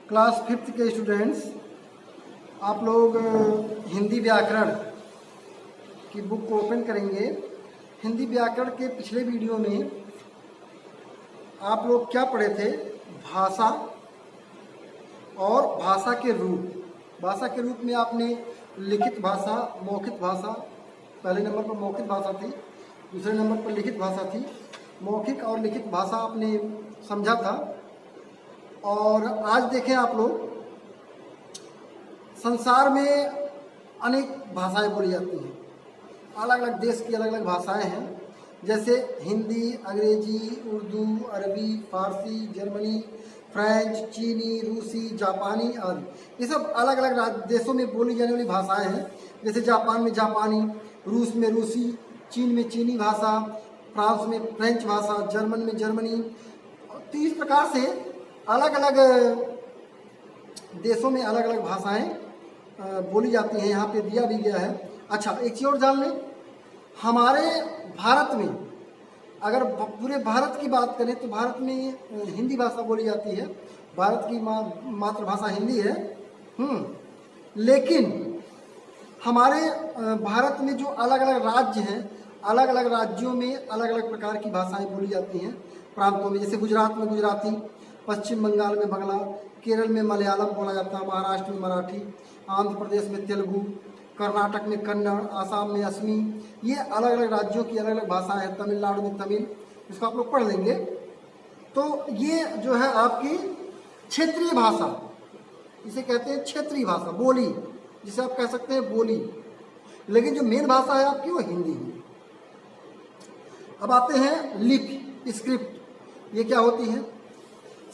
Class fifth के students, आप लोग हिंदी व्याकरण की बुक को ओपन करेंगे। हिंदी व्याकरण के पिछले वीडियो में आप लोग क्या पढ़े थे? भाषा और भाषा के रूप। भाषा के रूप में आपने लिखित भाषा, मौखिक भाषा, पहले नंबर पर मौखिक भाषा थी, दूसरे नंबर पर लिखित भाषा थी। मौखिक और लिखित भाषा आपने समझा था। और आज देखें आप लोग, संसार में अनेक भाषाएं बोली जाती हैं। अलग अलग देश की अलग अलग भाषाएं हैं, जैसे हिंदी, अंग्रेजी, उर्दू, अरबी, फारसी, जर्मनी, फ्रेंच, चीनी, रूसी, जापानी आदि। ये सब अलग अलग देशों में बोली जाने वाली भाषाएं हैं। जैसे जापान में जापानी, रूस में रूसी, चीन में चीनी भाषा, फ्रांस में फ्रेंच भाषा, जर्मन में जर्मनी। तो इस प्रकार से अलग अलग देशों में अलग अलग भाषाएं बोली जाती हैं। यहाँ पे दिया भी गया है। अच्छा, एक चीज़ और जान लें, हमारे भारत में अगर पूरे भारत की बात करें तो भारत में हिंदी भाषा बोली जाती है। भारत की मातृभाषा हिंदी है। लेकिन हमारे भारत में जो अलग अलग राज्य हैं, अलग अलग राज्यों में अलग अलग प्रकार की भाषाएं बोली जाती हैं प्रांतों में। जैसे गुजरात में गुजराती, पश्चिम बंगाल में बंगला, केरल में मलयालम बोला जाता है, महाराष्ट्र में मराठी, आंध्र प्रदेश में तेलुगु, कर्नाटक में कन्नड़, आसाम में असमी। ये अलग अलग राज्यों की अलग अलग भाषाएं हैं। तमिलनाडु में तमिल, इसको आप लोग पढ़ लेंगे। तो ये जो है आपकी क्षेत्रीय भाषा, इसे कहते हैं क्षेत्रीय भाषा, बोली, जिसे आप कह सकते हैं बोली। लेकिन जो मेन भाषा है आपकी वो हिंदी है। अब आते हैं लिपि, स्क्रिप्ट। ये क्या होती है?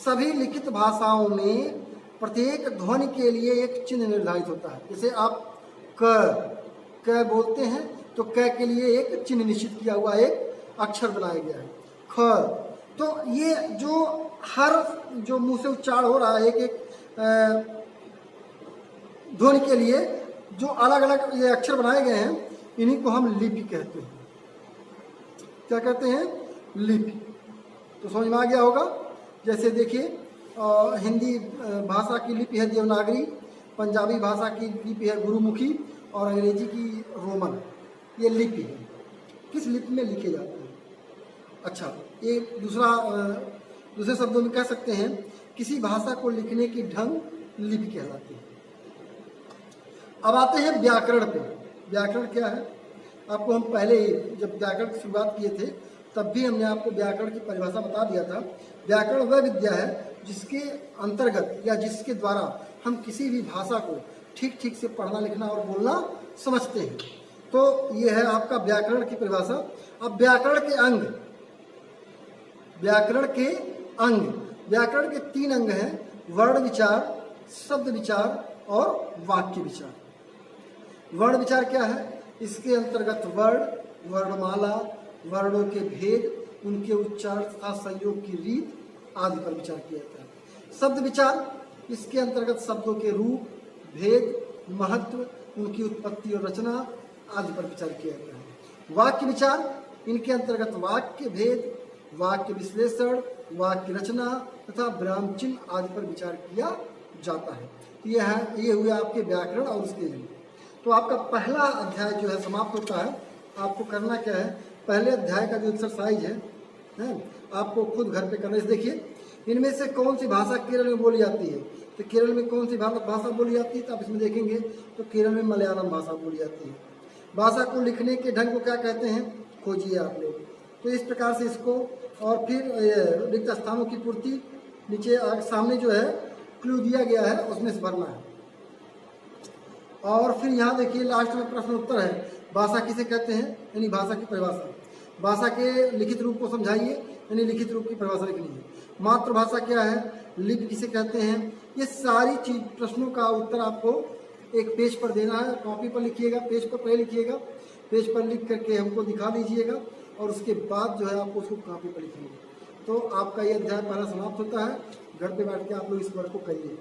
सभी लिखित भाषाओं में प्रत्येक ध्वनि के लिए एक चिन्ह निर्धारित होता है। जैसे आप क बोलते हैं तो क के लिए एक चिन्ह निश्चित किया हुआ, एक अक्षर बनाया गया है। ख, तो ये जो हर जो मुंह से उच्चारण हो रहा है एक एक ध्वनि के लिए जो अलग अलग ये अक्षर बनाए गए हैं, इन्हीं को हम लिपि कहते हैं। क्या कहते हैं? लिपि। तो समझ में आ गया होगा। जैसे देखिए, हिंदी भाषा की लिपि है देवनागरी, पंजाबी भाषा की लिपि है गुरुमुखी और अंग्रेजी की रोमन। ये लिपि है। किस लिपि में लिखे जाते हैं? अच्छा, एक दूसरे शब्दों में कह सकते हैं किसी भाषा को लिखने की ढंग लिपि कहलाती है। अब आते हैं व्याकरण पे। व्याकरण क्या है? आपको हम पहले ही जब व्याकरण की शुरुआत किए थे तब भी हमने आपको व्याकरण की परिभाषा बता दिया था। व्याकरण वह विद्या है जिसके अंतर्गत या जिसके द्वारा हम किसी भी भाषा को ठीक ठीक से पढ़ना, लिखना और बोलना समझते हैं। तो ये है आपका व्याकरण की परिभाषा। अब व्याकरण के अंग, व्याकरण के 3 अंग हैं: वर्ण विचार, शब्द विचार और वाक्य विचार। वर्ण विचार क्या है? इसके अंतर्गत वर्ण, वर्णमाला, वर्णों के भेद, उनके उच्चारण तथा संयोग की रीत आदि पर विचार किया जाता है। शब्द विचार, इसके अंतर्गत शब्दों के रूप, भेद, महत्व, उनकी उत्पत्ति और रचना आदि पर विचार किया जाता है। वाक्य विचार, इनके अंतर्गत वाक्य भेद, वाक्य विश्लेषण, वाक्य रचना तथा विराम चिन्ह आदि पर विचार किया जाता है। ये हुए आपके व्याकरण और उसके लिए। तो आपका पहला अध्याय जो है समाप्त होता है। आपको करना क्या है? पहले अध्याय का जो एक्सरसाइज है आपको खुद घर पे करना है। देखिए, इनमें से कौन सी भाषा केरल में बोली जाती है? तो केरल में कौन सी भाषा बोली जाती है? तो आप इसमें देखेंगे तो केरल में मलयालम भाषा बोली जाती है। भाषा को लिखने के ढंग को क्या कहते हैं? खोजिए आप लोग। तो इस प्रकार से इसको, और फिर रिक्त स्थानों की पूर्ति नीचे सामने जो है क्लू दिया गया है उसमें से भरना है। और फिर यहाँ देखिए लास्ट में प्रश्न उत्तर है। भाषा किसे कहते हैं? यानी भाषा की परिभाषा। भाषा के लिखित रूप को समझाइए, यानी लिखित रूप की परिभाषा लिखनी है। मातृभाषा क्या है? लिपि किसे कहते हैं? ये सारी चीज प्रश्नों का उत्तर आपको एक पेज पर देना है। कॉपी पर लिखिएगा, पेज पर पहले लिखिएगा, पेज पर लिख करके हमको दिखा दीजिएगा और उसके बाद जो है आपको उसको कॉपी पर लिखिएगा। तो आपका ये अध्याय पहला समाप्त होता है। घर पे बैठ के आप लोग इस वर्क को करिए।